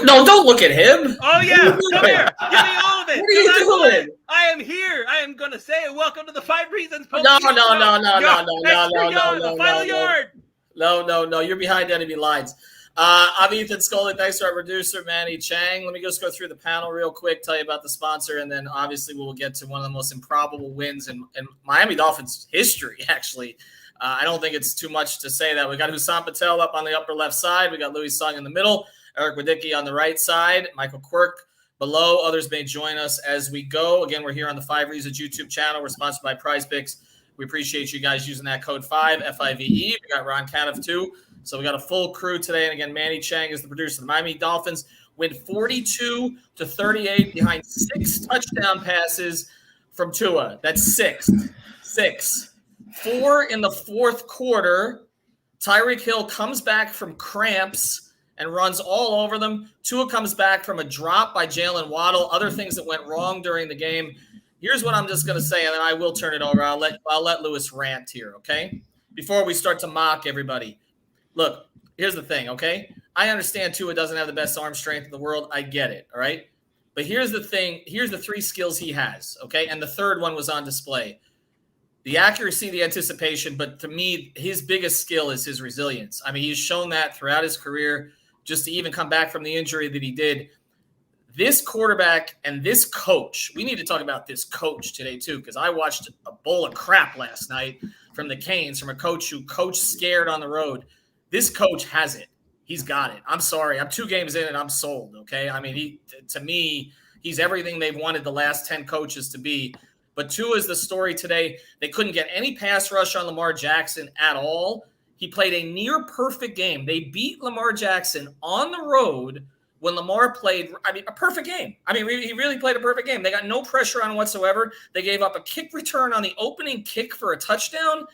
No, don't look at him. Oh, yeah. Come here. Give me all of it. What are you doing? I am here. I am going to say welcome to the 5 Reasons Postgame. No. Final yard. No. You're behind enemy lines. I'm Ethan Scully. Thanks to our producer, Manny Chang. Let me just go through the panel real quick, tell you about the sponsor, and then obviously we'll get to one of the most improbable wins in Miami Dolphins history, actually. I don't think it's too much to say that. We got Hussam Patel up on the upper left side. We got Louis Sung in the middle. Eric Wadicki on the right side. Michael Quirk below. Others may join us as we go. Again, we're here on the 5 Reasons YouTube channel. We're sponsored by PrizePicks. We appreciate you guys using that code 5, F-I-V-E. We got Ron Caniff too. So we got a full crew today. And again, Manny Chang is the producer. The Miami Dolphins win 42-38 behind 6 touchdown passes from Tua. That's 6. 4 in the fourth quarter. Tyreek Hill comes back from cramps and runs all over them. Tua comes back from a drop by Jalen Waddle. Other things that went wrong during the game. Here's what I'm just going to say, and then I will turn it over. I'll let Louis rant here, okay? Before we start to mock everybody. Look, here's the thing, okay? I understand Tua doesn't have the best arm strength in the world. I get it, all right? But here's the thing. Here's the 3 skills he has, okay? And the third one was on display. The accuracy, the anticipation, but to me, his biggest skill is his resilience. I mean, he's shown that throughout his career, just to even come back from the injury that he did. This quarterback and this coach, we need to talk about this coach today too, because I watched a bowl of crap last night from the Canes, from a coach who coached scared on the road. This coach has it. He's got it. I'm sorry. I'm 2 games in and I'm sold, okay? I mean, to me, he's everything they've wanted the last 10 coaches to be. But Tua is the story today. They couldn't get any pass rush on Lamar Jackson at all. He played a near perfect game. They beat Lamar Jackson on the road when Lamar played, a perfect game. He really played a perfect game. They got no pressure on him whatsoever. They gave up a kick return on the opening kick for a touchdown,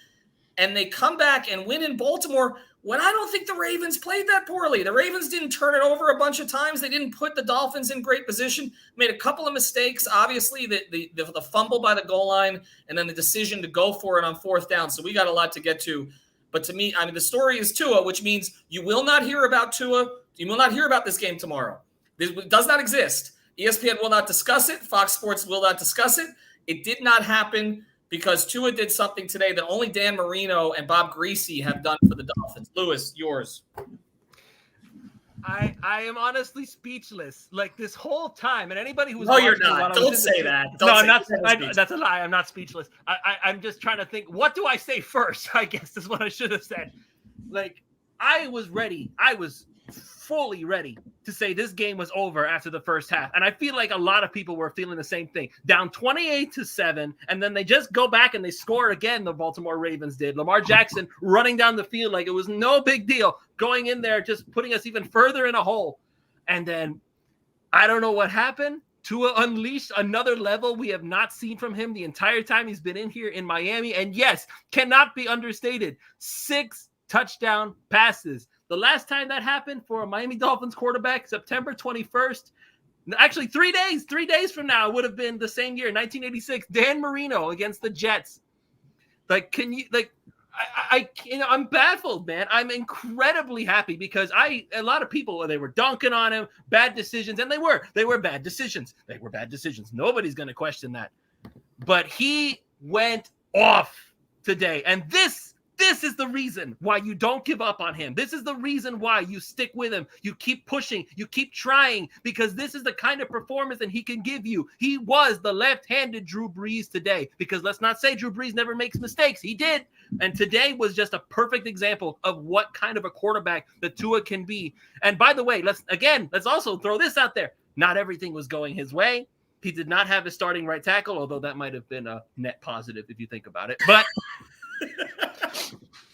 and they come back and win in Baltimore when I don't think the Ravens played that poorly. The Ravens didn't turn it over a bunch of times. They didn't put the Dolphins in great position, made a couple of mistakes. Obviously, the fumble by the goal line and then the decision to go for it on 4th down. So we got a lot to get to. But to me, the story is Tua, which means you will not hear about Tua. You will not hear about this game tomorrow. This does not exist. ESPN will not discuss it. Fox Sports will not discuss it. It did not happen because Tua did something today that only Dan Marino and Bob Greasy have done for the Dolphins. Louis, yours. I am honestly speechless. Like this whole time, and anybody who's you're not. Don't say that. I'm not. That's a lie. I'm not speechless. I'm just trying to think. What do I say first? I guess is what I should have said. Like I was ready. I was fully ready to say this game was over after the first half. And I feel like a lot of people were feeling the same thing. Down 28-7, and then they just go back and they score again, the Baltimore Ravens did. Lamar Jackson running down the field like it was no big deal, going in there, just putting us even further in a hole. And then I don't know what happened. Tua unleashed another level we have not seen from him the entire time he's been in here in Miami. And yes, cannot be understated. 6 touchdown passes. The last time that happened for a Miami Dolphins quarterback, September 21st, actually 3 days from now, it would have been the same year, 1986, Dan Marino against the Jets. Like, can you, like, I'm baffled, man. I'm incredibly happy because a lot of people, they were dunking on him, bad decisions, and they were bad decisions. They were bad decisions. Nobody's going to question that. But he went off today, and this is the reason why you don't give up on him. This is the reason why you stick with him. You keep pushing. You keep trying because this is the kind of performance that he can give you. He was the left-handed Drew Brees today because let's not say Drew Brees never makes mistakes. He did. And today was just a perfect example of what kind of a quarterback that Tua can be. And by the way, let's also throw this out there. Not everything was going his way. He did not have his starting right tackle, although that might have been a net positive if you think about it. But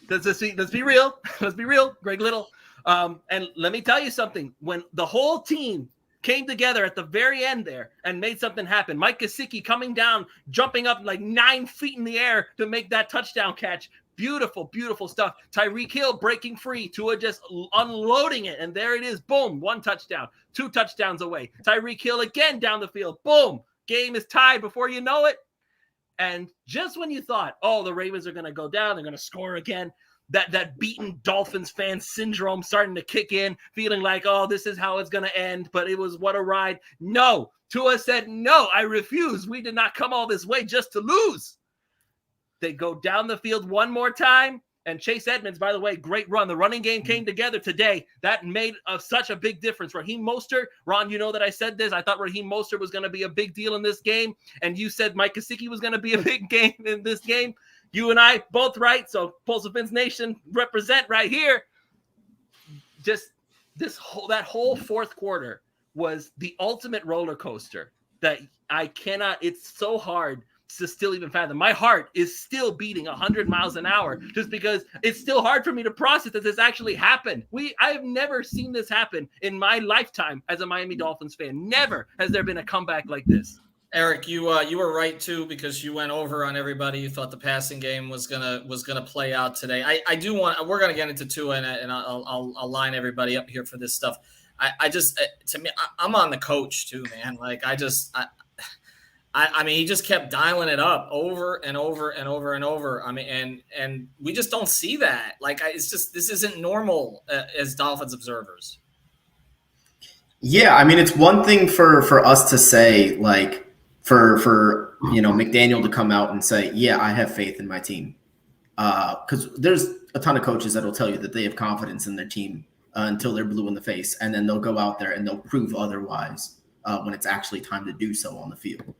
let's be real. Let's be real. Greg Little. And let me tell you something. When the whole team came together at the very end there and made something happen, Mike Gesicki coming down, jumping up like 9 feet in the air to make that touchdown catch. Beautiful, beautiful stuff. Tyreek Hill breaking free. Tua just unloading it. And there it is. Boom. 1 touchdown. 2 touchdowns away. Tyreek Hill again down the field. Boom. Game is tied before you know it. And just when you thought, oh, the Ravens are going to go down, they're going to score again, that beaten Dolphins fan syndrome starting to kick in, feeling like, oh, this is how it's going to end, but it was what a ride. No, Tua said, no, I refuse. We did not come all this way just to lose. They go down the field one more time. And Chase Edmonds, by the way, great run. The running game came together today. That made such a big difference. Raheem Mostert, Ron, you know that I said this. I thought Raheem Mostert was going to be a big deal in this game. And you said Mike Gesicki was going to be a big game in this game. You and I both right. So Pulse of Vince Nation represent right here. Just that whole fourth quarter was the ultimate roller coaster that I cannot. It's so hard to still even fathom. My heart is still beating 100 miles an hour just because it's still hard for me to process that this actually happened. I have never seen this happen in my lifetime as a Miami Dolphins fan. Never has there been a comeback like this. Eric, you were right too, because you went over on everybody. You thought the passing game was gonna play out today. I do want. We're gonna get into Tua, and I'll line everybody up here for this stuff. I just, to me, I'm on the coach too, man. Like I mean, he just kept dialing it up over and over and over and over. I mean, and we just don't see that. Like, it's just, this isn't normal as Dolphins observers. Yeah, I mean, it's one thing for us to say, like, for McDaniel to come out and say, yeah, I have faith in my team. Because there's a ton of coaches that'll tell you that they have confidence in their team until they're blue in the face, and then they'll go out there and they'll prove otherwise when it's actually time to do so on the field.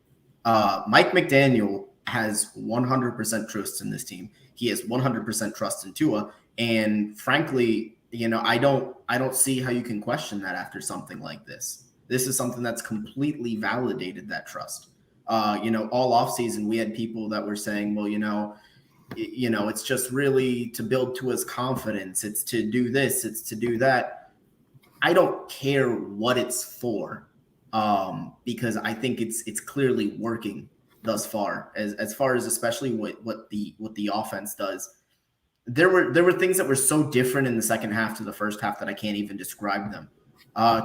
Mike McDaniel has 100% trust in this team. He has 100% trust in Tua, and frankly, I don't see how you can question that after something like this. This is something that's completely validated that trust. All offseason we had people that were saying, well, it's just really to build Tua's confidence. It's to do this. It's to do that. I don't care what it's for. Because I think it's clearly working thus far, as far as especially what the offense does. There were things that were so different in the second half to the first half that I can't even describe them.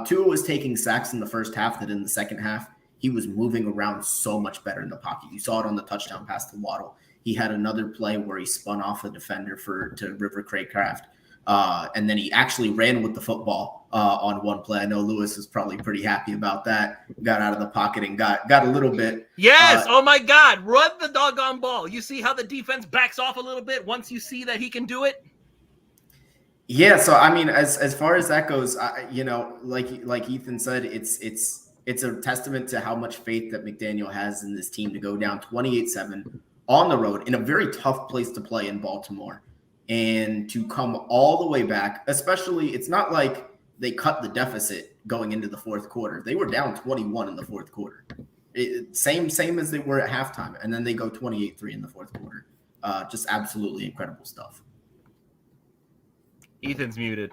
Tua was taking sacks in the first half that in the second half he was moving around so much better in the pocket. You saw it on the touchdown pass to Waddle. He had another play where he spun off a defender to River Craycraft. And then he actually ran with the football on one play. I know Lewis is probably pretty happy about that. Got out of the pocket and got a little bit. Yes. Oh my God. Run the doggone ball. You see how the defense backs off a little bit once you see that he can do it? Yeah. So, I mean, as far as that goes, like Ethan said, it's a testament to how much faith that McDaniel has in this team to go down 28-7 on the road in a very tough place to play in Baltimore. And to come all the way back, especially, it's not like they cut the deficit going into the fourth quarter. They were down 21 in the fourth quarter. Same as they were at halftime. And then they go 28-3 in the fourth quarter. Just absolutely incredible stuff. Ethan's muted.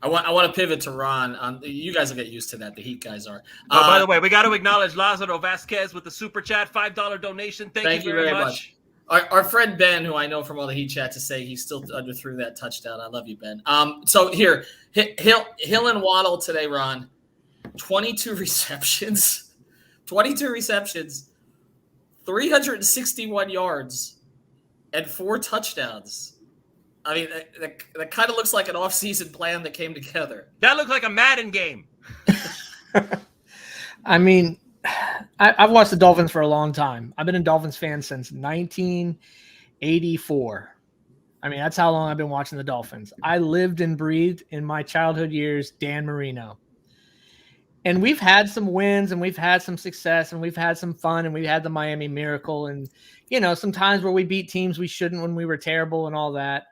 I want to pivot to Ron. You guys will get used to that. The Heat guys are. By the way, we got to acknowledge Lázaro Vasquez with the super chat, $5 donation. Thank you very much. Our friend Ben, who I know from all the Heat chat, to say he still underthrew that touchdown. I love you, Ben. So here, Hill and Waddle today, Ron, 22 receptions, 361 yards, and 4 touchdowns. I mean, that kind of looks like an off-season plan that came together. That looked like a Madden game. I mean, I've watched the Dolphins for a long time. I've been a Dolphins fan since 1984. I mean, that's how long I've been watching the Dolphins. I lived and breathed in my childhood years Dan Marino. And we've had some wins and we've had some success and we've had some fun and we've had the Miami Miracle and, some times where we beat teams we shouldn't when we were terrible and all that.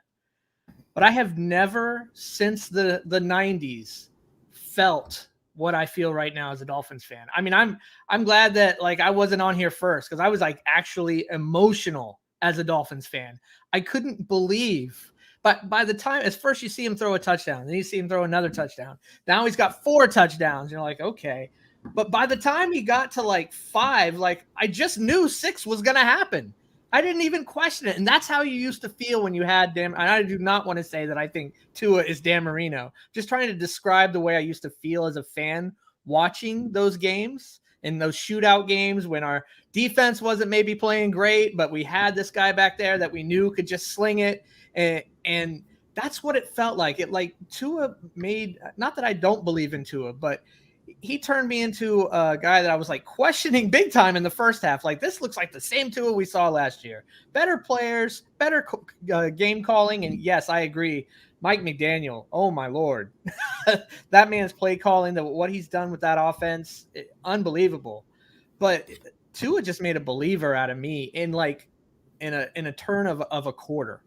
But I have never since the 90s felt what I feel right now as a Dolphins fan. I mean, I'm glad that I wasn't on here first because I was actually emotional as a Dolphins fan. I couldn't believe. But by the time, as first you see him throw a touchdown, then you see him throw another touchdown. Now he's got 4 touchdowns. You're like, okay. But by the time he got to 5, I just knew 6 was going to happen. I didn't even question it. And that's how you used to feel when you had Dan. And I do not want to say that I think Tua is Dan Marino. Just trying to describe the way I used to feel as a fan watching those games in those shootout games when our defense wasn't maybe playing great, but we had this guy back there that we knew could just sling it. And that's what it felt like. It like Tua made, not that I don't believe in Tua, but he turned me into a guy that I was like questioning big time in the first half. Like, this looks like the same Tua we saw last year. Better players, better game calling. And yes, I agree. Mike McDaniel, oh my Lord. That man's play calling, what he's done with that offense, unbelievable. But Tua just made a believer out of me in a turn of a quarter.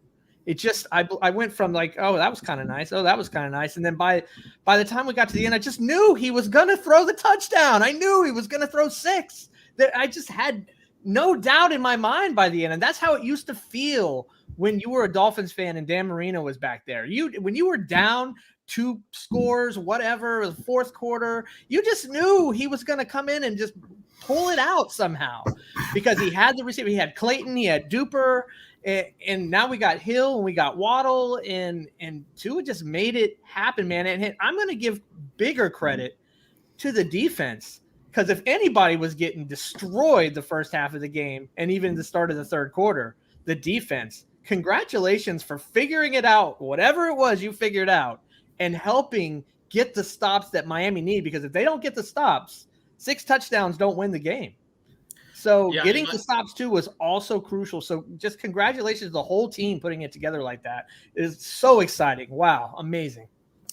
It just, I went from like, oh, that was kind of nice. Oh, that was kind of nice. And then by the time we got to the end, I just knew he was going to throw the touchdown. I knew he was going to throw 6. That I just had no doubt in my mind by the end. And that's how it used to feel when you were a Dolphins fan and Dan Marino was back there. When you were down 2 scores, whatever, the fourth quarter, you just knew he was going to come in and just pull it out somehow because he had the receiver. He had Clayton, he had Duper, and now we got Hill and we got Waddle, and Tua just made it happen, man. And I'm going to give bigger credit to the defense, because if anybody was getting destroyed the first half of the game and even the start of the third quarter, the defense. Congratulations for figuring it out, whatever it was you figured out, and helping get the stops that Miami need, because if they don't get the stops, 6 touchdowns don't win the game. So getting the stops too was also crucial. So just congratulations to the whole team putting it together like that. It is so exciting. Wow. Amazing.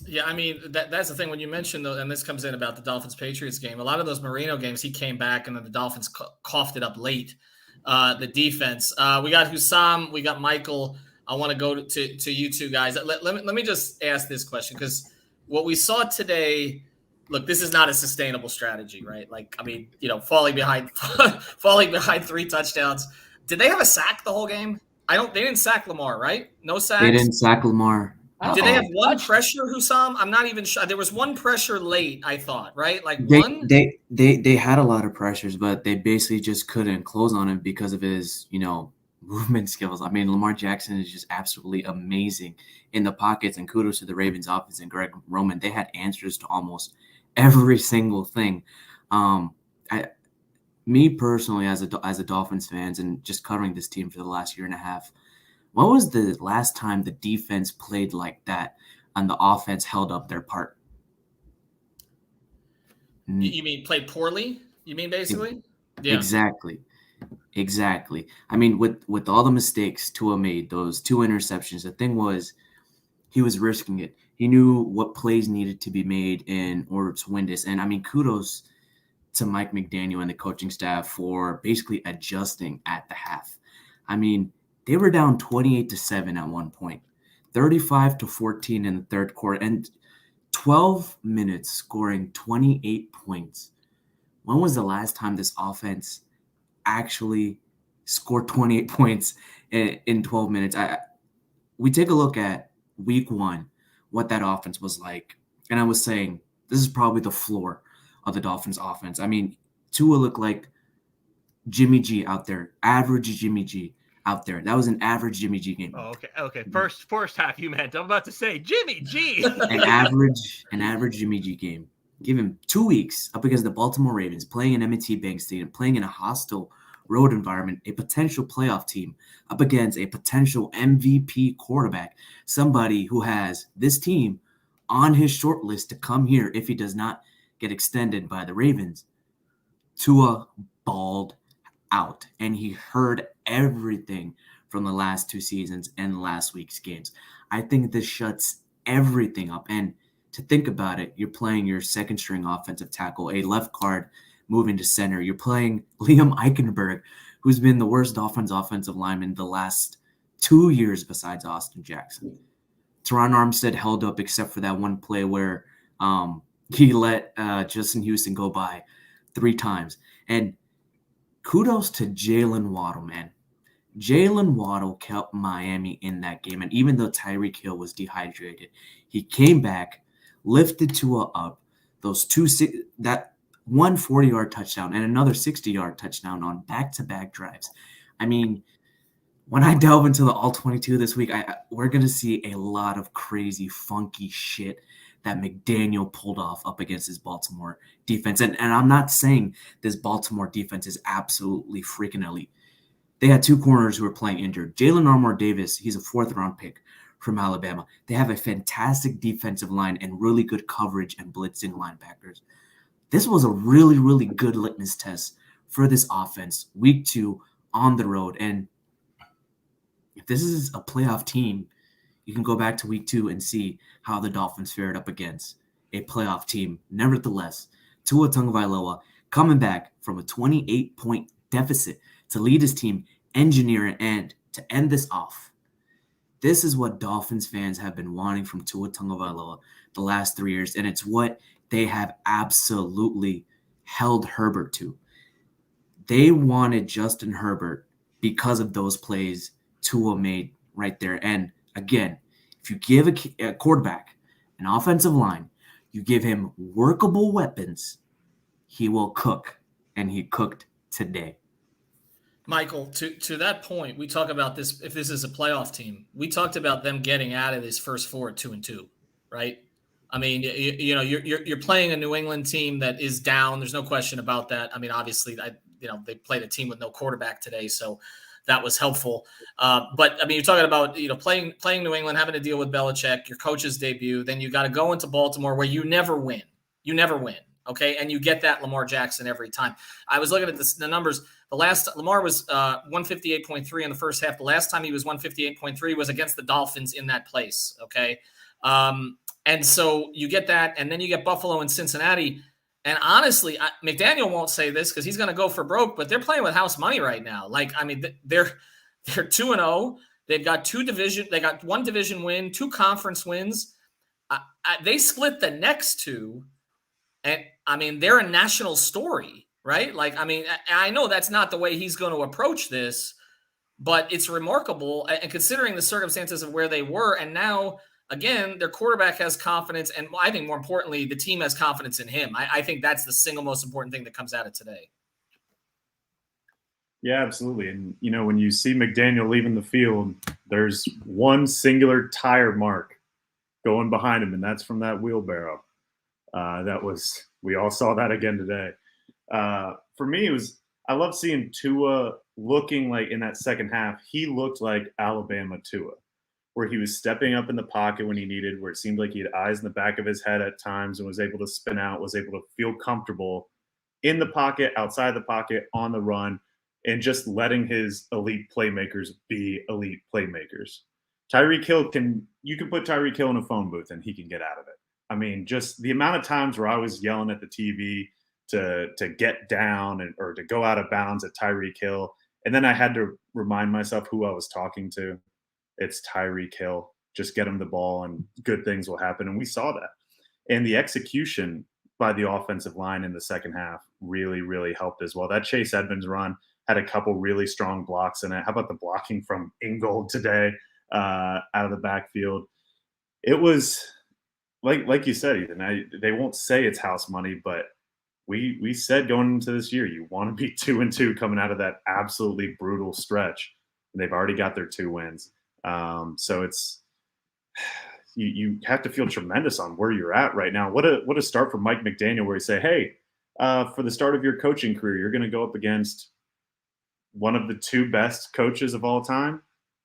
Yeah, I mean, that's the thing when you mentioned, and this comes in about the Dolphins-Patriots game, a lot of those Marino games, he came back and then the Dolphins coughed it up late, the defense. We got Hussam, we got Michael. I want to go to you two guys. Let me just ask this question, because what we saw today, look, this is not a sustainable strategy, right? Like, I mean, falling behind 3 touchdowns. Did they have a sack the whole game? They didn't sack Lamar, right? No sacks? They didn't sack Lamar. Did they have one pressure, Hussam? I'm not even sure. There was one pressure late, I thought, right? Like one? They had a lot of pressures, but they basically just couldn't close on him because of his, movement skills. I mean, Lamar Jackson is just absolutely amazing in the pockets, and kudos to the Ravens offense and Greg Roman. They had answers to almost every single thing. Me personally, as a Dolphins fans and just covering this team for the last year and a half, when was the last time the defense played like that and the offense held up their part? You mean played poorly? You mean basically? Yeah. Exactly. I mean, with all the mistakes Tua made, those 2 interceptions, the thing was he was risking it. He knew what plays needed to be made in order to win this. And I mean, kudos to Mike McDaniel and the coaching staff for basically adjusting at the half. I mean, they were down 28-7 at one point, 35-14 in the third quarter, and 12 minutes scoring 28 points. When was the last time this offense actually scored 28 points in 12 minutes? We take a look at week 1, what that offense was like. And I was saying, this is probably the floor of the Dolphins offense. I mean, Tua looked like Jimmy G out there, average Jimmy G out there. That was an average Jimmy G game. Oh, okay. First half you meant. I'm about to say Jimmy G. an average Jimmy G game. Give him 2 weeks up against the Baltimore Ravens, playing in M&T Bank Stadium, playing in a hostile road environment, a potential playoff team up against a potential MVP quarterback, somebody who has this team on his short list to come here if he does not get extended by the Ravens. Tua balled out, and he heard everything from the last 2 seasons and last week's games. I think this shuts everything up. And to think about it, you're playing your second string offensive tackle, a left guard moving to center. You're playing Liam Eichenberg, who's been the worst Dolphins offensive lineman the last 2 years besides Austin Jackson. Teron Armstead held up except for that one play where he let Justin Houston go by 3 times. And kudos to Jalen Waddle, man. Jalen Waddle kept Miami in that game. And even though Tyreek Hill was dehydrated, he came back, lifted Tua up. That one 40-yard touchdown and another 60-yard touchdown on back-to-back drives. I mean, when I delve into the All-22 this week, we're going to see a lot of crazy, funky shit that McDaniel pulled off up against his Baltimore defense. And I'm not saying this Baltimore defense is absolutely freaking elite. They had two corners who were playing injured. Jalen Armour-Davis, he's a 4th-round pick from Alabama. They have a fantastic defensive line and really good coverage and blitzing linebackers. This was a really, really good litmus test for this offense, week 2 on the road. And if this is a playoff team, you can go back to week 2 and see how the Dolphins fared up against a playoff team. Nevertheless, Tua Tagovailoa coming back from a 28-point deficit to lead his team, engineer it, and to end this off. This is what Dolphins fans have been wanting from Tua Tagovailoa the last 3 years, and it's what they have absolutely held Herbert to. They wanted Justin Herbert because of those plays Tua made right there. And again, if you give a quarterback an offensive line, you give him workable weapons, he will cook, and he cooked today. Michael, to that point, we talk about this. If this is a playoff team, we talked about them getting out of this first 4 at 2-2, right? I mean, you're playing a New England team that is down. There's no question about that. I mean, obviously, they played a team with no quarterback today, so that was helpful. But I mean, you're talking about playing New England, having to deal with Belichick, your coach's debut. Then you got to go into Baltimore where you never win. You never win. Okay, and you get that Lamar Jackson every time. I was looking at the numbers. The last Lamar was 158.3 in the first half. The last time he was 158.3 was against the Dolphins in that place. Okay, and so you get that, and then you get Buffalo and Cincinnati. And honestly, McDaniel won't say this because he's going to go for broke, but they're playing with house money right now. Like, I mean, they're 2-0. They've got they got 1 division win, 2 conference wins. They split the next 2. And I mean, they're a national story, right? Like, I mean, I know that's not the way he's going to approach this, but it's remarkable. And considering the circumstances of where they were, and now, again, their quarterback has confidence. And I think more importantly, the team has confidence in him. I think that's the single most important thing that comes out of today. Yeah, absolutely. And, when you see McDaniel leaving the field, there's one singular tire mark going behind him, and that's from that wheelbarrow. We all saw that again today. For me, I love seeing Tua looking like in that second half, he looked like Alabama Tua, where he was stepping up in the pocket when he needed, where it seemed like he had eyes in the back of his head at times and was able to spin out, was able to feel comfortable in the pocket, outside the pocket, on the run, and just letting his elite playmakers be elite playmakers. You can put Tyreek Hill in a phone booth and he can get out of it. I mean, just the amount of times where I was yelling at the TV to get down or to go out of bounds at Tyreek Hill, and then I had to remind myself who I was talking to. It's Tyreek Hill. Just get him the ball and good things will happen. And we saw that. And the execution by the offensive line in the second half really, really helped as well. That Chase Edmonds run had a couple really strong blocks in it. How about the blocking from Ingold today out of the backfield? It was like you said, Ethan, they won't say it's house money, but we said going into this year, you want to be 2-2 coming out of that absolutely brutal stretch. And they've already got their 2 wins. So it's you have to feel tremendous on where you're at right now. What a start from Mike McDaniel, where he say, hey, for the start of your coaching career, you're going to go up against one of the 2 best coaches of all time,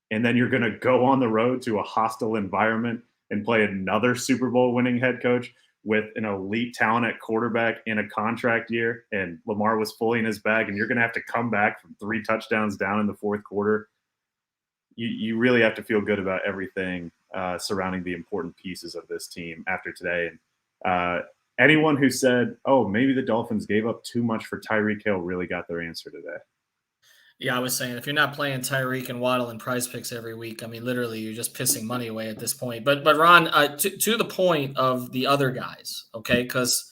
and then you're going to go on the road to a hostile environment and play another Super Bowl winning head coach with an elite talent at quarterback in a contract year, and Lamar was fully in his bag, and you're going to have to come back from 3 touchdowns down in the fourth quarter. You really have to feel good about everything surrounding the important pieces of this team after today. And anyone who said, oh, maybe the Dolphins gave up too much for Tyreek Hill really got their answer today. Yeah, I was saying, if you're not playing Tyreek and Waddle and Prize Picks every week, I mean, literally, you're just pissing money away at this point. But Ron, to the point of the other guys, okay, because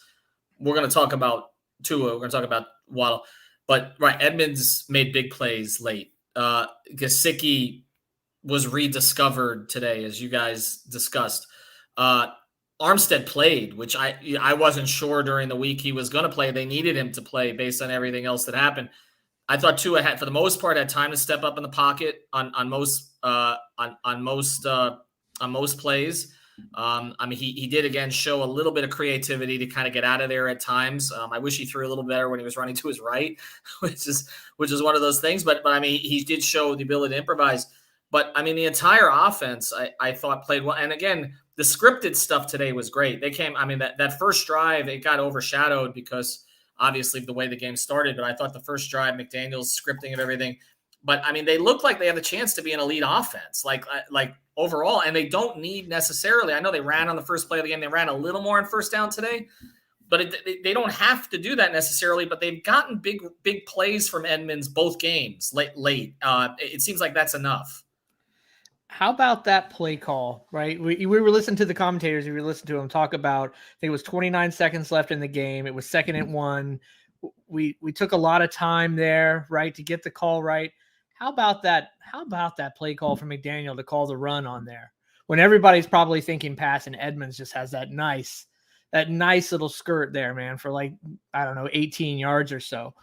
we're going to talk about Tua, we're going to talk about Waddle. But, right, Edmonds made big plays late. Gesicki was rediscovered today, as you guys discussed. Armstead played, which I wasn't sure during the week he was going to play. They needed him to play based on everything else that happened. I thought Tua had, for the most part, had time to step up in the pocket on most plays. I mean, he did again show a little bit of creativity to kind of get out of there at times. I wish he threw a little better when he was running to his right, which is one of those things. But I mean, he did show the ability to improvise. But I mean, the entire offense I thought played well. And again, the scripted stuff today was great. They came. I mean, that first drive, it got overshadowed because obviously the way the game started. But I thought the first drive, McDaniel's scripting of everything. But I mean, they look like they have a chance to be an elite offense, like overall, and they don't need necessarily. I know they ran on the first play of the game. They ran a little more on first down today, but they don't have to do that necessarily. But they've gotten big plays from Edmonds both games late. It seems like that's enough. How about that play call, right? We were listening to the commentators. We were listening to them talk about, I think it was 29 seconds left in the game. It was 2nd and 1. We took a lot of time there, right, to get the call right. How about that? How about that play call from McDaniel to call the run on there when everybody's probably thinking pass and Edmonds just has that nice little skirt there, man, for like, I don't know, 18 yards or so.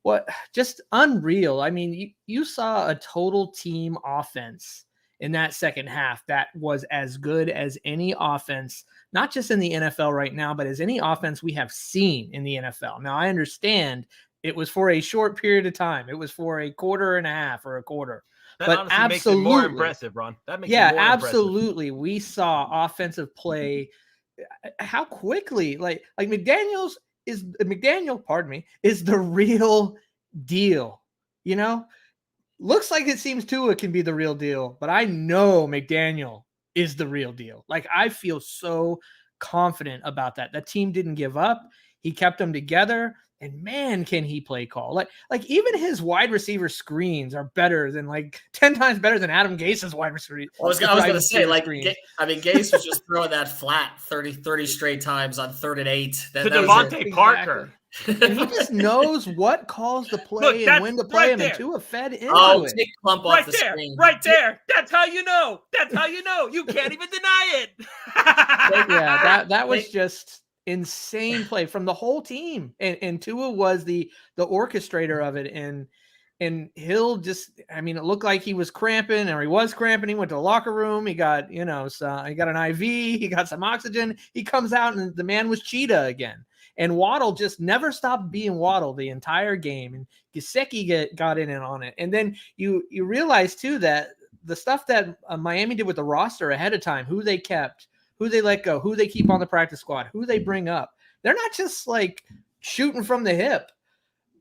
What, just unreal. I mean, you saw a total team offense in that second half that was as good as any offense, not just in the NFL right now, but as any offense we have seen in the NFL. Now, I understand it was for a short period of time. It was for a quarter and a half or a quarter. That but honestly absolutely makes it more impressive, Ron. That makes it more absolutely. Impressive. We saw offensive play. How quickly, like McDaniel, is the real deal. You know, looks like it seems Tua can be the real deal, but I know McDaniel is the real deal. Like, I feel so confident about that. The team didn't give up. He kept them together. And man, can he play call. Like even his wide receiver screens are better than, like, 10 times better than Adam Gase's wide receiver. I was going to say, like, I mean, Gase was just throwing that flat 30 straight times on 3rd and 8. To Devontae Parker. Exactly. And he just knows what calls to play and when to play him, and Tua fed into it. Take Clump off the screen. Right there. That's how you know. That's how you know. You can't even deny it. Yeah, that was just insane play from the whole team, and Tua was the orchestrator of it, and Hill just, I mean, it looked like he was cramping, or he was cramping. He went to the locker room. He got, he got an IV. He got some oxygen. He comes out, and the man was Cheetah again. And Waddle just never stopped being Waddle the entire game. And Gesicki got in and on it. And then you realize too that the stuff that Miami did with the roster ahead of time, who they kept, who they let go, who they keep on the practice squad, who they bring up. They're not just like shooting from the hip.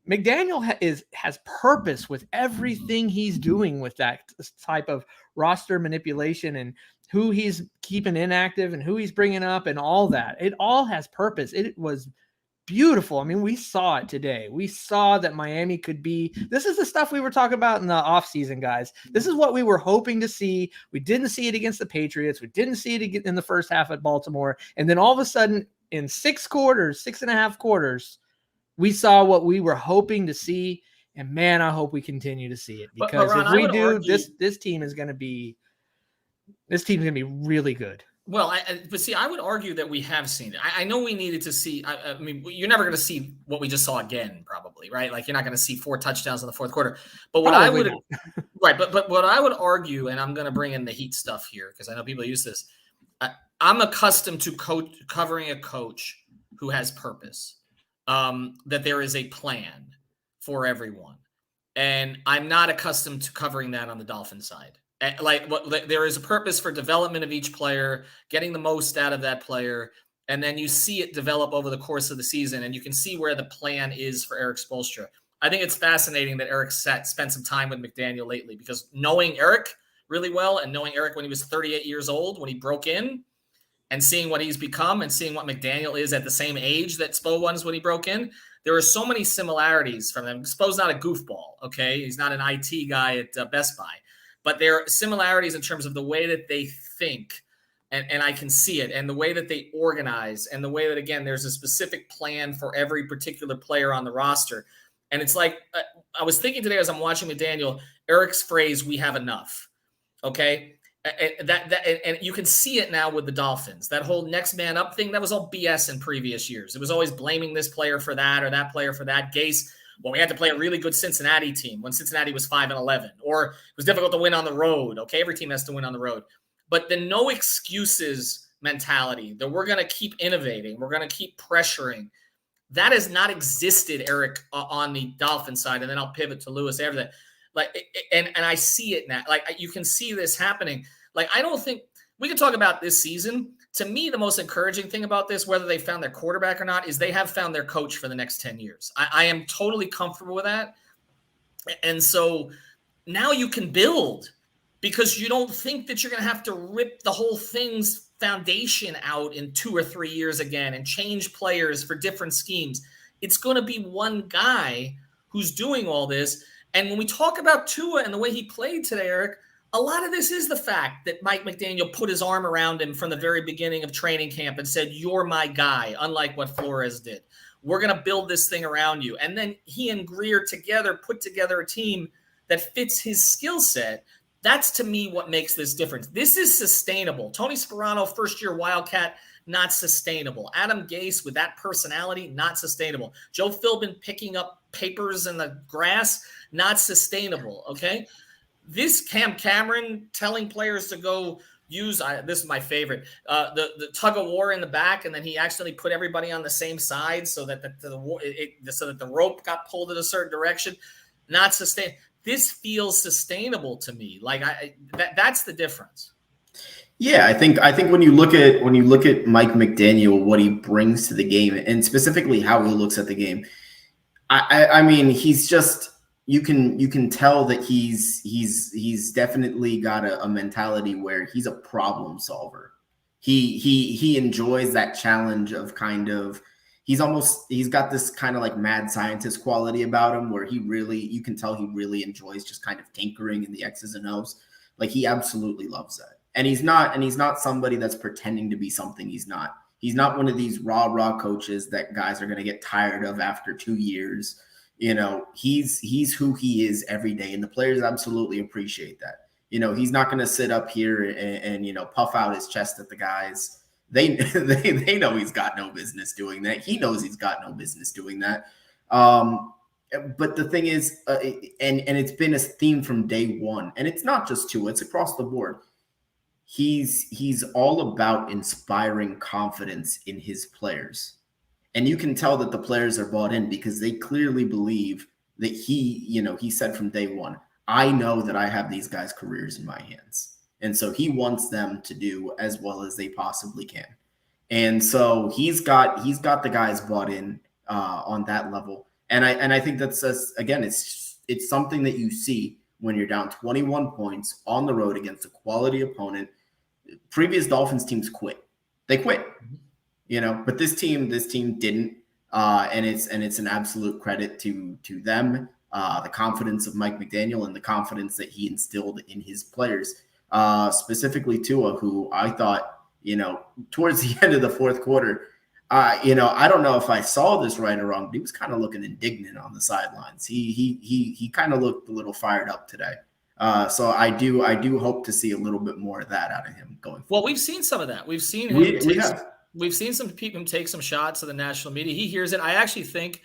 McDaniel has purpose with everything he's doing with that type of roster manipulation and who he's keeping inactive and who he's bringing up and all that. It all has purpose. It was beautiful. I mean, we saw it today. We saw that Miami could be. This is the stuff we were talking about in the offseason, guys. This is what we were hoping to see. We didn't see it against the Patriots. We didn't see it in the first half at Baltimore. And then all of a sudden, in 6.5 quarters, we saw what we were hoping to see. And man, I hope we continue to see it, because Ron, if we do, this team is going to be really good. Well, but see, I would argue that we have seen it. I know we needed to see. I mean, you're never going to see what we just saw again, probably, right? Like, you're not going to see 4 touchdowns in the fourth quarter. But what probably right? But what I would argue, and I'm going to bring in the Heat stuff here because I know people use this. I'm accustomed to covering a coach who has purpose, that there is a plan for everyone, and I'm not accustomed to covering that on the Dolphins side. Like, there is a purpose for development of each player, getting the most out of that player, and then you see it develop over the course of the season, and you can see where the plan is for Eric Spoelstra. I think it's fascinating that Eric spent some time with McDaniel lately, because knowing Eric really well and knowing Eric when he was 38 years old, when he broke in, and seeing what he's become and seeing what McDaniel is at the same age that Spo was when he broke in, there are so many similarities from them. Spo's not a goofball, okay? He's not an IT guy at Best Buy. But there are similarities in terms of the way that they think, and I can see it, and the way that they organize, and the way that, again, there's a specific plan for every particular player on the roster. And it's like, I was thinking today as I'm watching McDaniel, Eric's phrase, "We have enough," okay? And you can see it now with the Dolphins. That whole next man up thing, that was all BS in previous years. It was always blaming this player for that or that player for that. Gase, well, we had to play a really good Cincinnati team when Cincinnati was 5-11, or it was difficult to win on the road. Okay, every team has to win on the road. But the no excuses mentality, that we're going to keep innovating, we're going to keep pressuring. That has not existed, Eric, on the Dolphin side. And then I'll pivot to Lewis after that. Like, and I see it now. Like, you can see this happening. Like, I don't think we can talk about this season. To me, the most encouraging thing about this, whether they found their quarterback or not, is they have found their coach for the next 10 years. I am totally comfortable with that. And so now you can build, because you don't think that you're going to have to rip the whole thing's foundation out in 2 or 3 years again and change players for different schemes. It's going to be one guy who's doing all this. And when we talk about Tua and the way he played today, Eric, a lot of this is the fact that Mike McDaniel put his arm around him from the very beginning of training camp and said, "You're my guy," unlike what Flores did. We're going to build this thing around you. And then he and Greer together put together a team that fits his skill set. That's, to me, what makes this difference. This is sustainable. Tony Sperano, first-year Wildcat, not sustainable. Adam Gase, with that personality, not sustainable. Joe Philbin picking up papers in the grass, not sustainable, okay? This Cam Cameron telling players to go use, this is my favorite, the tug of war in the back, and then he actually put everybody on the same side so that the rope got pulled in a certain direction, not sustainable. This feels sustainable to me. Like, that's the difference. Yeah, I think when you look at Mike McDaniel, what he brings to the game, and specifically how he looks at the game, I mean, he's just, you can tell that he's definitely got a mentality where he's a problem solver. He enjoys that challenge of kind of, he's got this kind of like mad scientist quality about him where you can tell he really enjoys just kind of tinkering in the X's and O's. Like, he absolutely loves that. And he's not somebody that's pretending to be something he's not. He's not one of these raw coaches that guys are going to get tired of after 2 years. You know, he's who he is every day. And the players absolutely appreciate that. You know, he's not going to sit up here and, you know, puff out his chest at the guys. They know he's got no business doing that. He knows he's got no business doing that. But the thing is, and it's been a theme from day one, and it's not just Tua, it's across the board. He's all about inspiring confidence in his players. And you can tell that the players are bought in because they clearly believe that he said from day one, I know that I have these guys' careers in my hands. And so he wants them to do as well as they possibly can. And so he's got the guys bought in on that level. And I think that's again, it's something that you see when you're down 21 points on the road against a quality opponent. Previous Dolphins teams quit. They quit. You know, but this team didn't. And it's an absolute credit to them. The confidence of Mike McDaniel and the confidence that he instilled in his players. Specifically Tua, who I thought, you know, towards the end of the fourth quarter, you know, I don't know if I saw this right or wrong, but he was kind of looking indignant on the sidelines. He kind of looked a little fired up today. So I do hope to see a little bit more of that out of him going forward. Well, we've seen some of that. We've seen him we've seen some people take some shots at the national media. He hears it. I actually think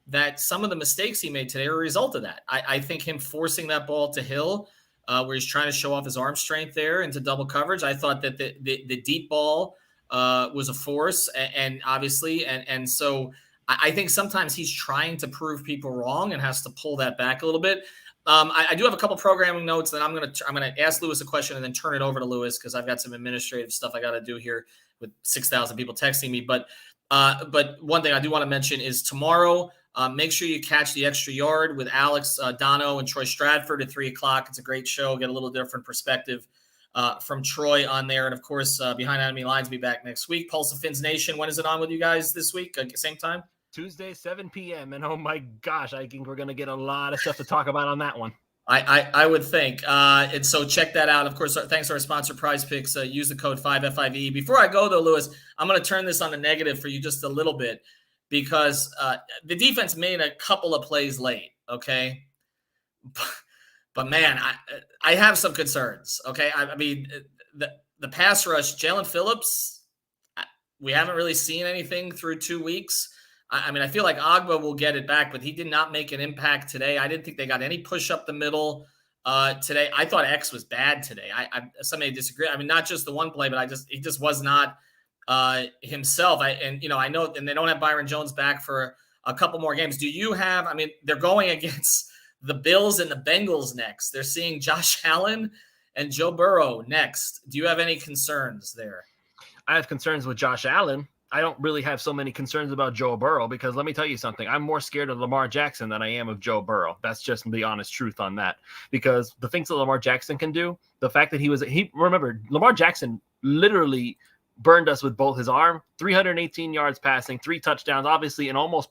that some of the mistakes he made today are a result of that. I think him forcing that ball to Hill, where he's trying to show off his arm strength there into double coverage. I thought that the deep ball was a force, and obviously, and so I think sometimes he's trying to prove people wrong and has to pull that back a little bit. I do have a couple programming notes that I'm gonna ask Lewis a question and then turn it over to Lewis because I've got some administrative stuff I got to do here with 6,000 people texting me. But one thing I do want to mention is tomorrow. Make sure you catch the Extra Yard with Alex Dono and Troy Stratford at 3:00. It's a great show. Get a little different perspective from Troy on there. And, of course, Behind Enemy Lines will be back next week. Pulse of Fins Nation, when is it on with you guys this week? Same time? Tuesday, 7 p.m. And, oh, my gosh, I think we're going to get a lot of stuff to talk about on that one. I would think. And so check that out. Of course, thanks to our sponsor, Prize Picks. Use the code 5FIVE. Before I go, though, Lewis, I'm going to turn this on the negative for you just a little bit. Because the defense made a couple of plays late, okay? But man, I have some concerns, okay? I mean, the pass rush, Jalen Phillips, we haven't really seen anything through 2 weeks. I mean, I feel like Agba will get it back, but he did not make an impact today. I didn't think they got any push up the middle. today. I thought X was bad today. Somebody disagree. I mean, not just the one play, but he just was not himself. I know, and they don't have Byron Jones back for a couple more games. Do you have? I mean, they're going against the Bills and the Bengals next. They're seeing Josh Allen and Joe Burrow next. Do you have any concerns there? I have concerns with Josh Allen. I don't really have so many concerns about Joe Burrow because let me tell you something. I'm more scared of Lamar Jackson than I am of Joe Burrow. That's just the honest truth on that. Because the things that Lamar Jackson can do, the fact that remember, Lamar Jackson literally burned us with both his arm, 318 yards passing, 3 touchdowns, obviously an almost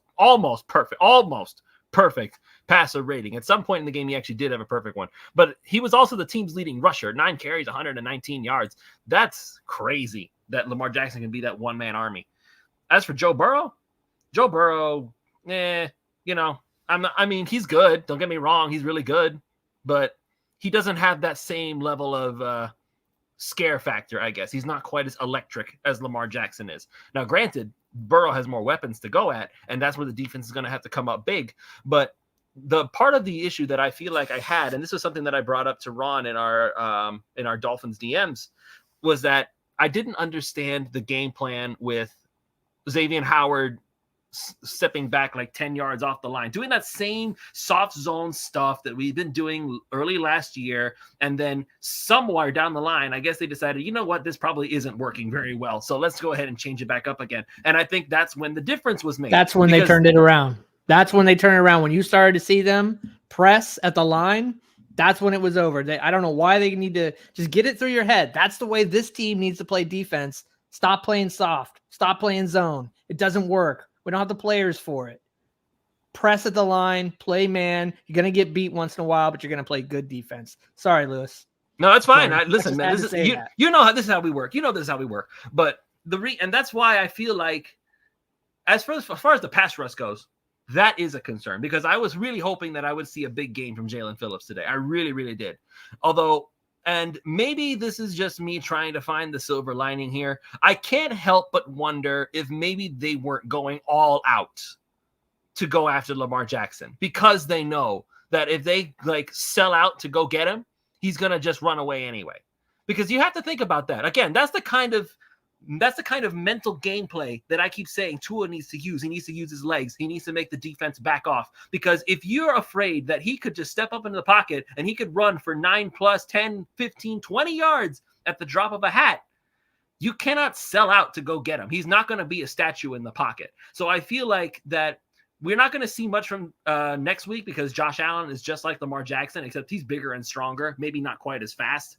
perfect passer rating. At some point in the game, he actually did have a perfect one. But he was also the team's leading rusher, 9 carries, 119 yards. That's crazy that Lamar Jackson can be that one-man army. As for Joe Burrow, he's good. Don't get me wrong. He's really good. But he doesn't have that same level of scare factor, I guess. He's not quite as electric as Lamar Jackson is. Now, granted, Burrow has more weapons to go at, and that's where the defense is going to have to come up big. But the part of the issue that I feel like I had, and this was something that I brought up to Ron in our Dolphins DMs, was that I didn't understand the game plan with Xavier Howard stepping back like 10 yards off the line, doing that same soft zone stuff that we've been doing early last year. And then somewhere down the line, I guess they decided, you know what, this probably isn't working very well. So let's go ahead and change it back up again. And I think that's when the difference was made. That's when they turned it around. When you started to see them press at the line, that's when it was over. I don't know why they need to just get it through your head. That's the way this team needs to play defense. Stop playing soft. Stop playing zone. It doesn't work. We don't have the players for it. Press at the line, play man. You're going to get beat once in a while, but you're going to play good defense. Sorry, Lewis. No, that's fine. Listen, man, you know how this is how we work. You know this is how we work. But and that's why I feel like as far as the pass rush goes, that is a concern because I was really hoping that I would see a big game from Jalen Phillips today. I really, really did. And maybe this is just me trying to find the silver lining here. I can't help but wonder if maybe they weren't going all out to go after Lamar Jackson because they know that if they sell out to go get him, he's going to just run away anyway. Because you have to think about that. Again, that's the kind of mental gameplay that I keep saying Tua needs to use. He needs to use his legs. He needs to make the defense back off. Because if you're afraid that he could just step up into the pocket and he could run for 9 plus 10, 15, 20 yards at the drop of a hat, you cannot sell out to go get him. He's not going to be a statue in the pocket. So I feel like that we're not going to see much from next week because Josh Allen is just like Lamar Jackson, except he's bigger and stronger, maybe not quite as fast.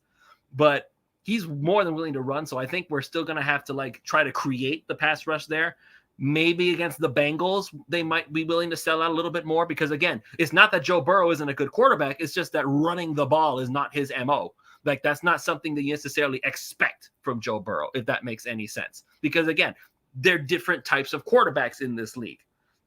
But he's more than willing to run, so I think we're still going to have to try to create the pass rush there. Maybe against the Bengals, they might be willing to sell out a little bit more because, again, it's not that Joe Burrow isn't a good quarterback. It's just that running the ball is not his MO. That's not something that you necessarily expect from Joe Burrow, if that makes any sense. Because, again, they're different types of quarterbacks in this league.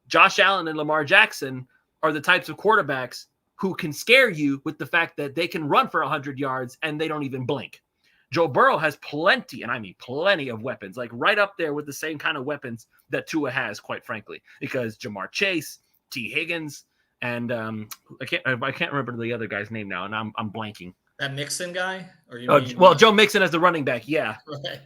Josh Allen and Lamar Jackson are the types of quarterbacks who can scare you with the fact that they can run for 100 yards and they don't even blink. Joe Burrow has plenty, and I mean plenty of weapons, right up there with the same kind of weapons that Tua has, quite frankly, because Jamar Chase, T. Higgins, and I can't remember the other guy's name now, and I'm blanking. That Mixon guy? Or Joe Mixon as the running back, yeah. Right.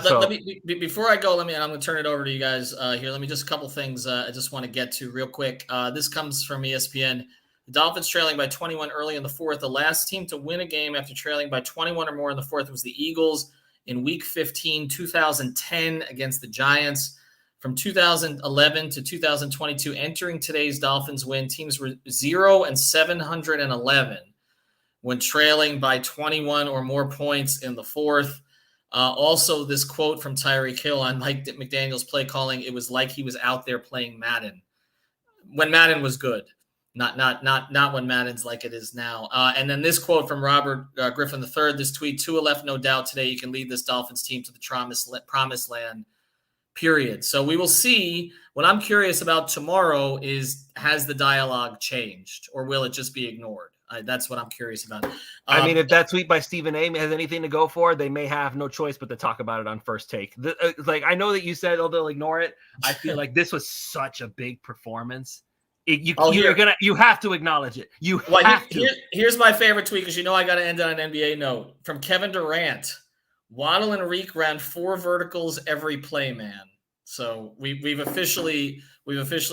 Let me before I go, I'm going to turn it over to you guys here. Let me just a couple things I just want to get to real quick. This comes from ESPN. The Dolphins trailing by 21 early in the fourth. The last team to win a game after trailing by 21 or more in the fourth was the Eagles in Week 15, 2010 against the Giants. From 2011 to 2022, entering today's Dolphins win, teams were 0-711 when trailing by 21 or more points in the fourth. Also, this quote from Tyreek Hill on Mike McDaniel's play calling, it was like he was out there playing Madden when Madden was good. Not when Madden's like it is now. And then this quote from Robert Griffin III, this tweet, Tua left no doubt today you can lead this Dolphins team to the promised land, period. So we will see. What I'm curious about tomorrow is, has the dialogue changed or will it just be ignored? That's what I'm curious about. I mean, if that tweet by Stephen A. has anything to go for, they may have no choice but to talk about it on First Take. I know that you said, they'll ignore it. I feel like this was such a big performance You have to acknowledge it. Here's my favorite tweet, because I got to end on an NBA note from Kevin Durant. Waddle and Reek ran 4 verticals every play, man. So we've officially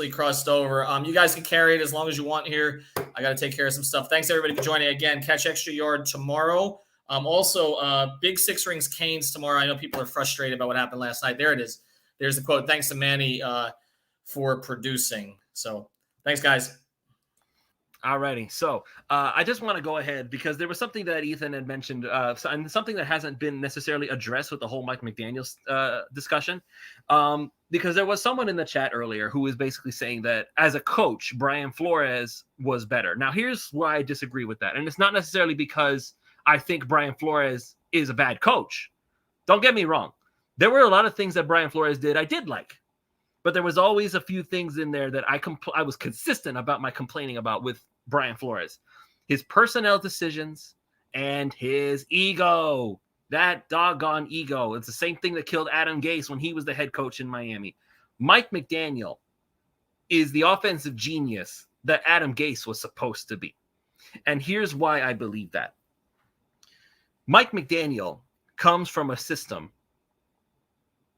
crossed over. You guys can carry it as long as you want here. I got to take care of some stuff. Thanks everybody for joining again. Catch Extra Yard tomorrow. Also, Big Six Rings Canes tomorrow. I know people are frustrated about what happened last night. There it is. There's the quote. Thanks to Manny for producing. So thanks, guys. Alrighty, so I just want to go ahead because there was something that Ethan had mentioned, and something that hasn't been necessarily addressed with the whole Mike McDaniel's discussion. Because there was someone in the chat earlier who was basically saying that as a coach, Brian Flores was better. Now, here's why I disagree with that, and it's not necessarily because I think Brian Flores is a bad coach. Don't get me wrong. There were a lot of things that Brian Flores did I did like. But there was always a few things in there that I was consistent about my complaining about with Brian Flores. His personnel decisions and his ego. That doggone ego. It's the same thing that killed Adam Gase when he was the head coach in Miami. Mike McDaniel is the offensive genius that Adam Gase was supposed to be. And here's why I believe that. Mike McDaniel comes from a system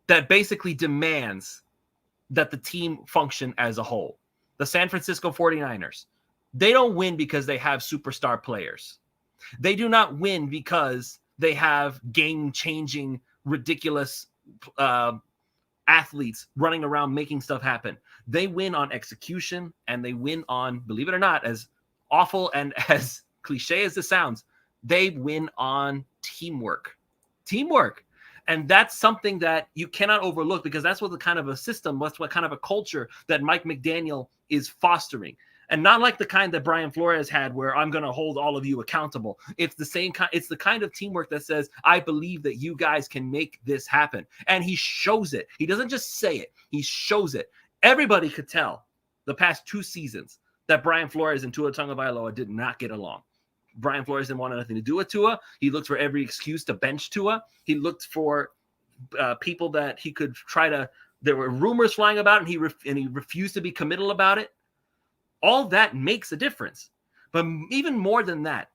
that basically demands that the team function as a whole. The San Francisco 49ers, they don't win because they have superstar players. They do not win because they have game-changing, ridiculous athletes running around making stuff happen. They win on execution, and they win on, believe it or not, as awful and as cliche as this sounds, they win on teamwork. Teamwork. And that's something that you cannot overlook, because that's what the kind of a system, that's what kind of a culture that Mike McDaniel is fostering. And not like the kind that Brian Flores had, where I'm going to hold all of you accountable. It's the same kind. It's the kind of teamwork that says, I believe that you guys can make this happen. And he shows it. He doesn't just say it. He shows it. Everybody could tell the past 2 seasons that Brian Flores and Tua Tagovailoa did not get along. Brian Flores didn't want nothing to do with Tua. He looked for every excuse to bench Tua. He looked for people that he could try to. There were rumors flying about it, and he refused to be committal about it. All that makes a difference. But even more than that,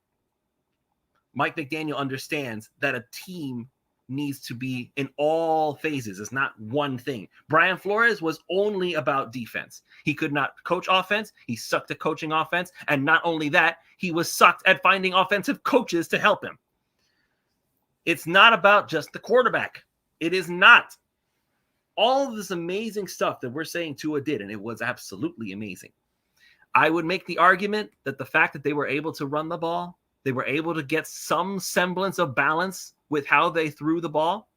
Mike McDaniel understands that a team needs to be in all phases. It's not one thing. Brian Flores was only about defense. He could not coach offense. He sucked at coaching offense. And not only that, he was sucked at finding offensive coaches to help him. It's not about just the quarterback. It is not. All of this amazing stuff that we're saying Tua did, and it was absolutely amazing. I would make the argument that the fact that they were able to run the ball, they were able to get some semblance of balance with how they threw the ball.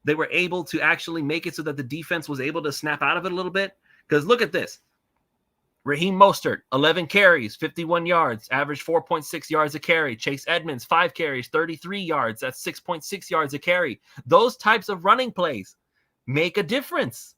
They were able to actually make it so that the defense was able to snap out of it a little bit. Because look at this. Raheem Mostert, 11 carries, 51 yards, averaged 4.6 yards a carry. Chase Edmonds, 5 carries, 33 yards. That's 6.6 yards a carry. Those types of running plays make a difference.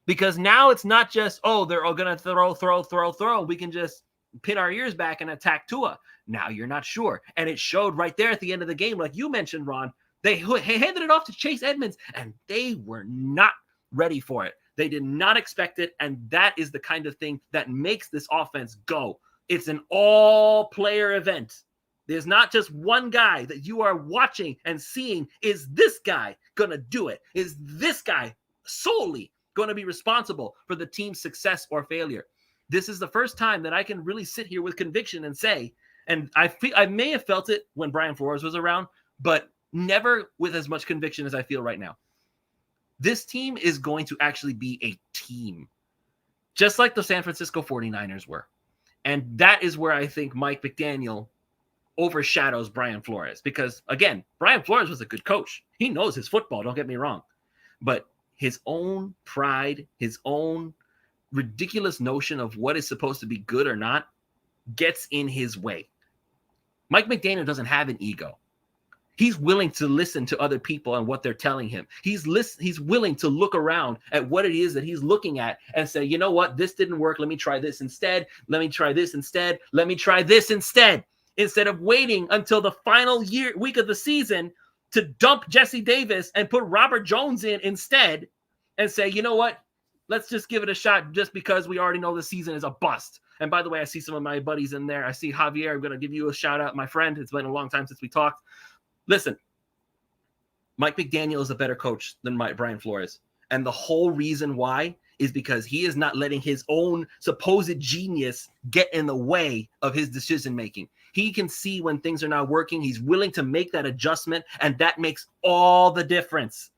Because now it's not just, they're all going to throw. We can just pin our ears back and attack Tua. Now you're not sure. And it showed right there at the end of the game, like you mentioned, Ron, they handed it off to Chase Edmonds, and they were not ready for it. They did not expect it, and that is the kind of thing that makes this offense go. It's an all-player event. There's not just one guy that you are watching and seeing, is this guy going to do it? Is this guy solely going to be responsible for the team's success or failure? This is the first time that I can really sit here with conviction and say, and I may have felt it when Brian Flores was around, but never with as much conviction as I feel right now. This team is going to actually be a team, just like the San Francisco 49ers were. And that is where I think Mike McDaniel overshadows Brian Flores. Because, again, Brian Flores was a good coach. He knows his football, don't get me wrong. But his own pride, his own ridiculous notion of what is supposed to be good or not gets in his way. Mike McDaniel doesn't have an ego. He's willing to listen to other people and what they're telling him. He's willing to look around at what it is that he's looking at and say, you know what, this didn't work. Let me try this instead. Let me try this instead. Let me try this instead. Instead of waiting until the final week of the season to dump Jesse Davis and put Robert Jones in instead and say, you know what, Let's just give it a shot just because we already know the season is a bust. And by the way, I see some of my buddies in there. I see Javier. I'm going to give you a shout out, my friend. It's been a long time since we talked. Listen, Mike McDaniel is a better coach than Brian Flores. And the whole reason why is because he is not letting his own supposed genius get in the way of his decision-making. He can see when things are not working. He's willing to make that adjustment, and that makes all the difference.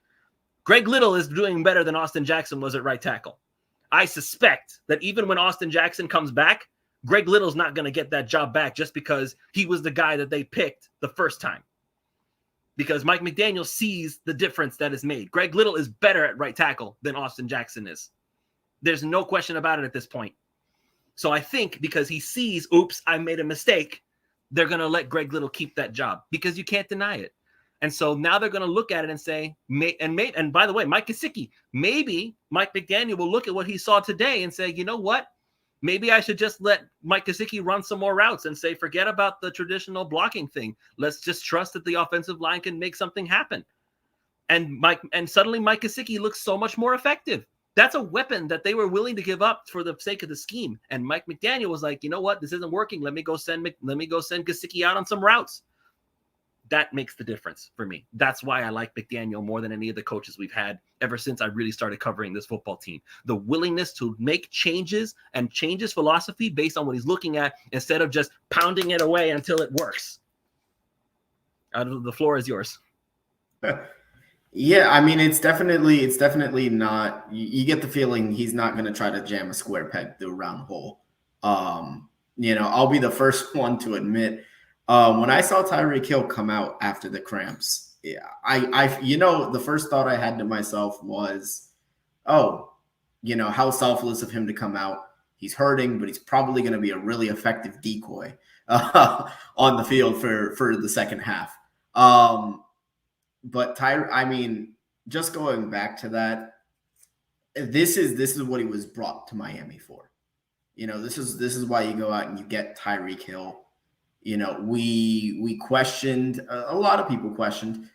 Greg Little is doing better than Austin Jackson was at right tackle. I suspect that even when Austin Jackson comes back, Greg Little's not going to get that job back just because he was the guy that they picked the first time. Because Mike McDaniel sees the difference that is made. Greg Little is better at right tackle than Austin Jackson is. There's no question about it at this point. So I think because he sees, oops, I made a mistake, they're going to let Greg Little keep that job because you can't deny it. And so now they're going to look at it and say, and by the way, Mike Gesicki, maybe Mike McDaniel will look at what he saw today and say, you know what? Maybe I should just let Mike Gesicki run some more routes and say, forget about the traditional blocking thing. Let's just trust that the offensive line can make something happen. And suddenly Mike Gesicki looks so much more effective. That's a weapon that they were willing to give up for the sake of the scheme. And Mike McDaniel was like, you know what? This isn't working. Let me go send Gesicki out on some routes. That makes the difference for me. That's why I like McDaniel more than any of the coaches we've had ever since I really started covering this football team. The willingness to make changes and change his philosophy based on what he's looking at instead of just pounding it away until it works. The floor is yours. Yeah, I mean, it's definitely not. You get the feeling he's not going to try to jam a square peg through a round hole. I'll be the first one to admit when I saw Tyreek Hill come out after the cramps, yeah, the first thought I had to myself was, how selfless of him to come out. He's hurting, but he's probably going to be a really effective decoy on the field for the second half. But just going back to that, this is what he was brought to Miami for. This is why you go out and you get Tyreek Hill. We questioned, a lot of people questioned,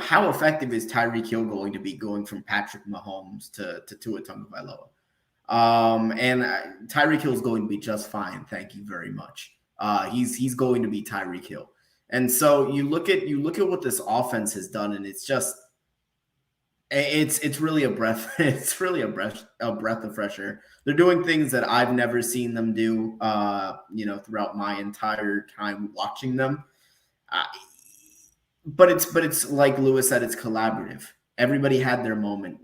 how effective is Tyreek Hill going to be going from Patrick Mahomes to Tua Tagovailoa? And Tyreek Hill is going to be just fine. Thank you very much. He's going to be Tyreek Hill. And so you look at what this offense has done, and it's just it's really a breath. It's really a breath of fresh air. They're doing things that I've never seen them do, throughout my entire time watching them. But it's like Lewis said, it's collaborative. Everybody had their moment.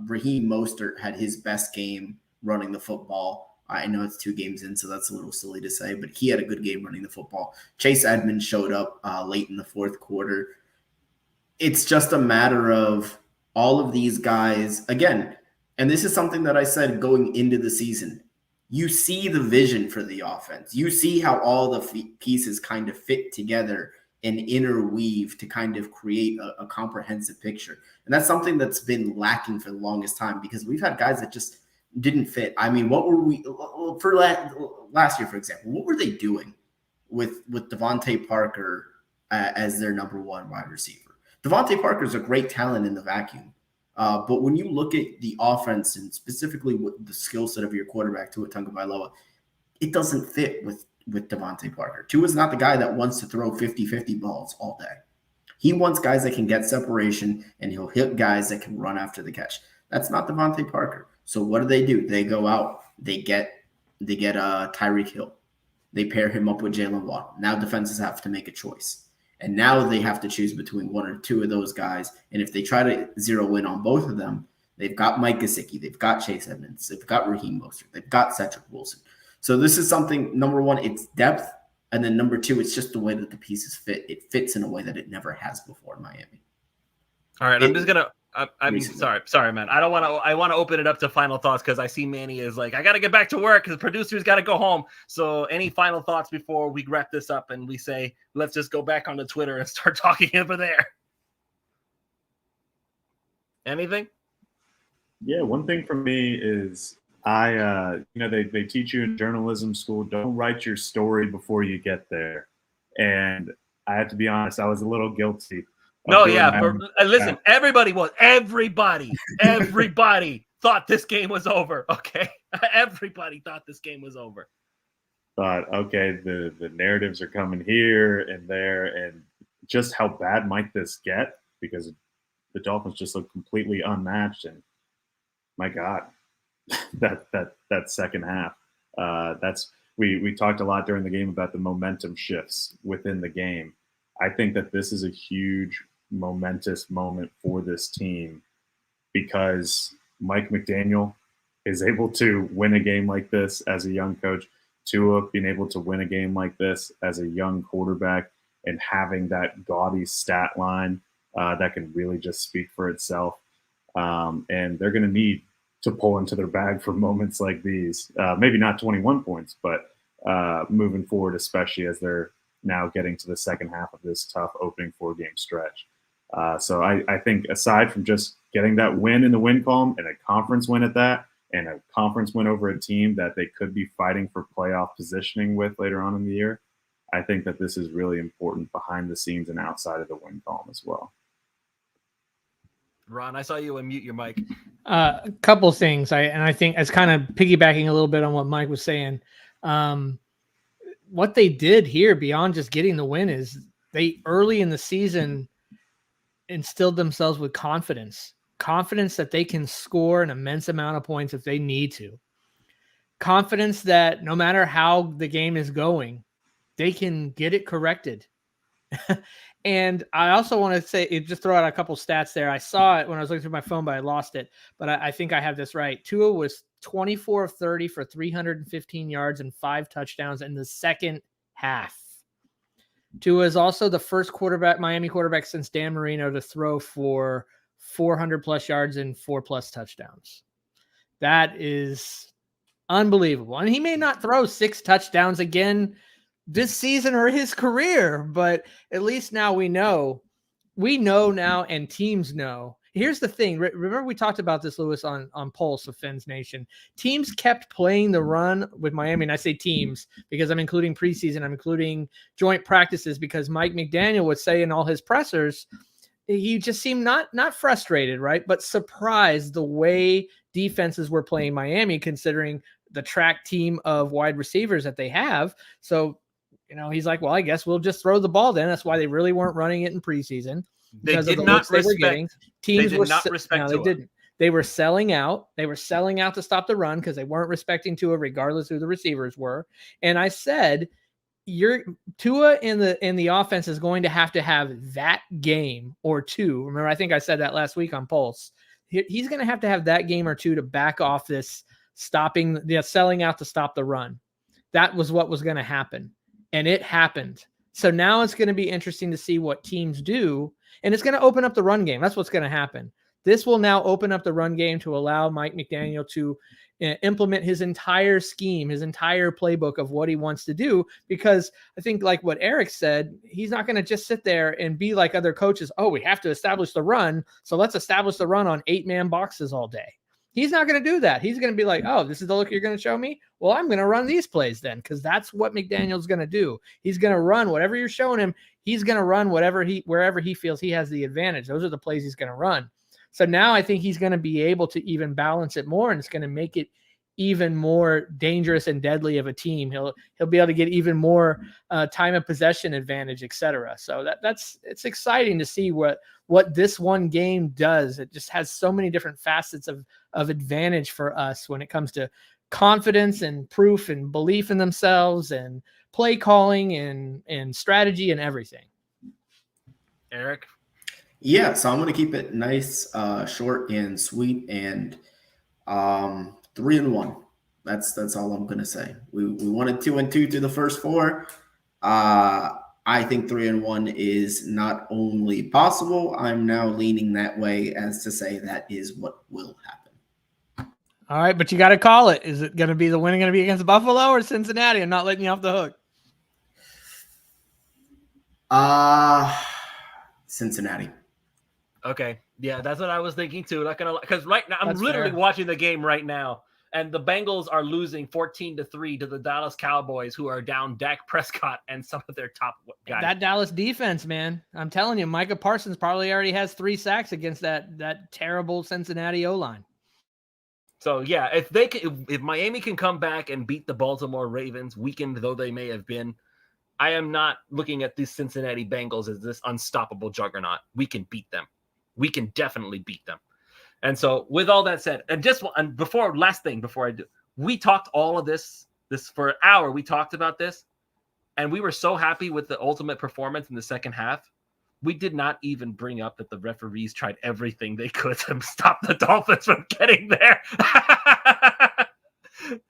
Raheem Mostert had his best game running the football. I know it's 2 games in, so that's a little silly to say, but he had a good game running the football. Chase Edmonds showed up late in the fourth quarter. It's just a matter of all of these guys, again, and this is something that I said going into the season. You see the vision for the offense. You see how all the pieces kind of fit together and interweave to kind of create a comprehensive picture. And that's something that's been lacking for the longest time because we've had guys that just didn't fit. I mean, what were we for last year, for example? What were they doing with Devontae Parker as their number 1 wide receiver? Devontae Parker is a great talent in the vacuum, but when you look at the offense and specifically with the skill set of your quarterback, Tua Tagovailoa, it doesn't fit with Devontae Parker. Tua is not the guy that wants to throw 50-50 balls all day. He wants guys that can get separation, and he'll hit guys that can run after the catch. That's not Devontae Parker. So what do? They go out. They get Tyreek Hill. They pair him up with Jalen Waddle. Now defenses have to make a choice. And now they have to choose between 1 or 2 of those guys. And if they try to zero in on both of them, they've got Mike Gesicki, they've got Chase Edmonds, they've got Raheem Mostert, they've got Cedric Wilson. So this is something, number 1, it's depth. And then number 2, it's just the way that the pieces fit. It fits in a way that it never has before in Miami. All right, sorry, man. I want to open it up to final thoughts because I see Manny is like, I got to get back to work because the producers got to go home. So any final thoughts before we wrap this up and we say, let's just go back onto Twitter and start talking over there? Anything? Yeah, one thing for me is they teach you in journalism school, don't write your story before you get there. And I have to be honest, I was a little guilty. No, yeah. Listen, everybody thought thought this game was over. Okay. Everybody thought this game was over. Thought, okay, the narratives are coming here and there, and just how bad might this get, because the Dolphins just look completely unmatched. And my God, that second half, we talked a lot during the game about the momentum shifts within the game. I think that this is a huge momentous moment for this team, because Mike McDaniel is able to win a game like this as a young coach. Tua being able to win a game like this as a young quarterback and having that gaudy stat line that can really just speak for itself. And they're going to need to pull into their bag for moments like these. Maybe not 21 points, but moving forward, especially as they're now getting to the second half of this tough opening 4-game stretch. So I think aside from just getting that win in the win column and a conference win at that, and a conference win over a team that they could be fighting for playoff positioning with later on in the year, I think that this is really important behind the scenes and outside of the win column as well. Ron, I saw you unmute your mic. A couple things. I think it's kind of piggybacking a little bit on what Mike was saying. What they did here beyond just getting the win is they early in the season instilled themselves with confidence that they can score an immense amount of points if they need to. Confidence that no matter how the game is going, they can get it corrected. And I also want to say, just throw out a couple stats there. I saw it when I was looking through my phone, but I lost it. But I think I have this right. Tua was 24 of 30 for 315 yards and 5 touchdowns in the second half. Tua is also the first Miami quarterback since Dan Marino to throw for 400 plus yards and 4 plus touchdowns. That is unbelievable. And he may not throw 6 touchdowns again this season or his career, but at least now we know now, and teams know. Here's the thing. Remember we talked about this, Lewis, on Pulse of Fins Nation. Teams kept playing the run with Miami, and I say teams because I'm including preseason, I'm including joint practices, because Mike McDaniel would say in all his pressers, he just seemed not frustrated, right? But surprised the way defenses were playing Miami, considering the track team of wide receivers that they have. So, he's like, well, I guess we'll just throw the ball then. That's why they really weren't running it in preseason. They did not respect. Teams they did not respect. No, they didn't. They were selling out. They were selling out to stop the run because they weren't respecting Tua, regardless who the receivers were. And I said, your Tua in the offense is going to have that game or two. Remember, I think I said that last week on Pulse. He's going to have that game or two to back off this selling out to stop the run. That was what was going to happen, and it happened. So now it's going to be interesting to see what teams do, and it's going to open up the run game. That's what's going to happen. This will now open up the run game to allow Mike McDaniel to implement his entire scheme, his entire playbook of what he wants to do, because I think, like what Eric said, he's not going to just sit there and be like other coaches. Oh, we have to establish the run, so let's establish the run on 8-man boxes all day. He's not going to do that. He's going to be like, oh, this is the look you're going to show me? Well, I'm going to run these plays then, because that's what McDaniel's going to do. He's going to run whatever you're showing him. He's going to run wherever he feels he has the advantage. Those are the plays he's going to run. So now I think he's going to be able to even balance it more, and it's going to make it even more dangerous and deadly of a team. He'll be able to get even more time of possession advantage, etc. So it's exciting to see what this one game does. It just has so many different facets of advantage for us when it comes to confidence and proof and belief in themselves and play calling and strategy and everything. Eric? Yeah, so I'm going to keep it nice, short and sweet, and 3-1. That's all I'm going to say. We wanted 2-2 through the first 4. I think 3-1 is not only possible, I'm now leaning that way as to say that is what will happen. All right, but you got to call it. Is it going to be the winning going to be against Buffalo or Cincinnati? I'm not letting you off the hook. Cincinnati. Okay. Yeah, that's what I was thinking too. Not gonna, because right now I'm That's literally fair. watching the game right now, and the Bengals are losing 14-3 to the Dallas Cowboys, who are down Dak Prescott and some of their top guys. That Dallas defense, man. I'm telling you, Micah Parsons probably already has 3 sacks against that terrible Cincinnati O-line. So yeah, if Miami can come back and beat the Baltimore Ravens, weakened though they may have been, I am not looking at these Cincinnati Bengals as this unstoppable juggernaut. We can beat them. We can definitely beat them. And so with all that said, last thing before I do, we talked all of this for an hour. We talked about this, and we were so happy with the ultimate performance in the second half. We did not even bring up that the referees tried everything they could to stop the Dolphins from getting there.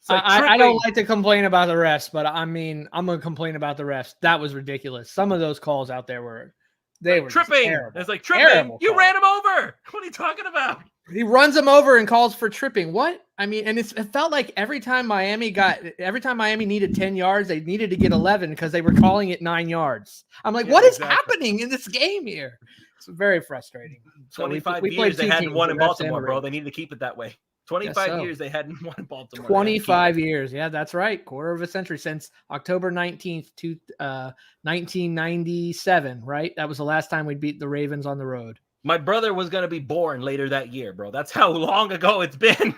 I don't like to complain about the refs, but I mean, I'm going to complain about the refs. That was ridiculous. Some of those calls out there were tripping. It's like tripping. Terrible you call. ran him over. What are you talking about? He runs him over and calls for tripping. What? I mean, and it felt like every time Miami needed 10 yards, they needed to get 11 because they were calling it 9 yards. I'm like, what is happening in this game here? It's very frustrating. 25 years they hadn't won in Baltimore, bro. They need to keep it that way. 25 years they hadn't won in Baltimore. 25 years. Yeah, that's right. Quarter of a century since October 19th to 1997, right? That was the last time we beat the Ravens on the road. My brother was going to be born later that year, bro. That's how long ago it's been.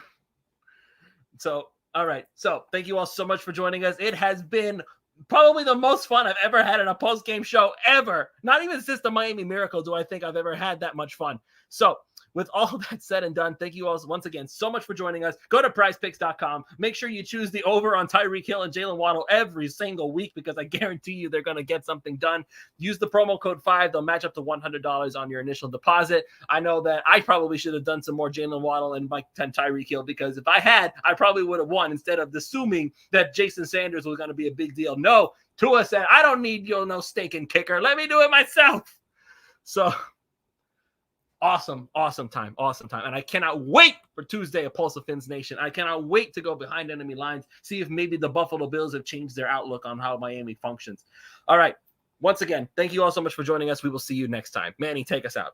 So, all right. So thank you all so much for joining us. It has been probably the most fun I've ever had in a post-game show ever. Not even since the Miami Miracle do I think I've ever had that much fun. So with all that said and done, thank you all once again so much for joining us. Go to prizepicks.com. Make sure you choose the over on Tyreek Hill and Jalen Waddle every single week because I guarantee you they're going to get something done. Use the promo code 5. They'll match up to $100 on your initial deposit. I know that I probably should have done some more Jalen Waddle and Mike 10 Tyreek Hill because if I had, I probably would have won instead of assuming that Jason Sanders was going to be a big deal. No, Tua said, I don't need no stinking kicker. Let me do it myself. So awesome time. And I cannot wait for Tuesday at Pulse of Fins Nation. I cannot wait to go behind enemy lines, see if maybe the Buffalo Bills have changed their outlook on how Miami functions. All right. Once again, thank you all so much for joining us. We will see you next time. Manny, take us out.